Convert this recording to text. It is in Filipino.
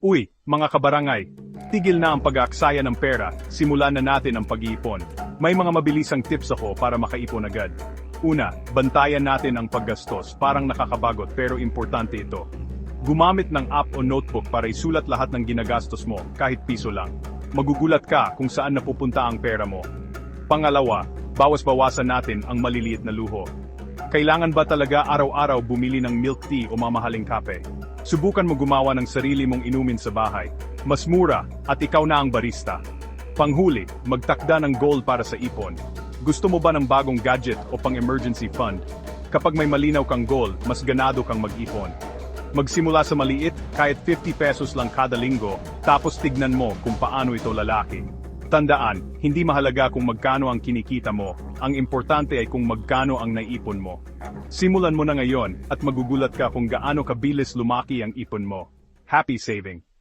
Uy, mga kabarangay, tigil na ang pag-aaksaya ng pera, simulan na natin ang pag-iipon. May mga mabilisang tips ako para makaipon agad. Una, bantayan natin ang paggastos, parang nakakabagot pero importante ito. Gumamit ng app o notebook para isulat lahat ng ginagastos mo, kahit piso lang. Magugulat ka kung saan napupunta ang pera mo. Pangalawa, bawas-bawasan natin ang maliliit na luho. Kailangan ba talaga araw-araw bumili ng milk tea o mamahaling kape? Subukan mo gumawa ng sarili mong inumin sa bahay. Mas mura, at ikaw na ang barista. Panghuli, magtakda ng goal para sa ipon. Gusto mo ba ng bagong gadget o pang-emergency fund? Kapag may malinaw kang goal, mas ganado kang mag-ipon. Magsimula sa maliit, kahit 50 pesos lang kada linggo, tapos tignan mo kung paano ito lalaki. Tandaan, hindi mahalaga kung magkano ang kinikita mo, ang importante ay kung magkano ang naipon mo. Simulan mo na ngayon at magugulat ka kung gaano kabilis lumaki ang ipon mo. Happy saving!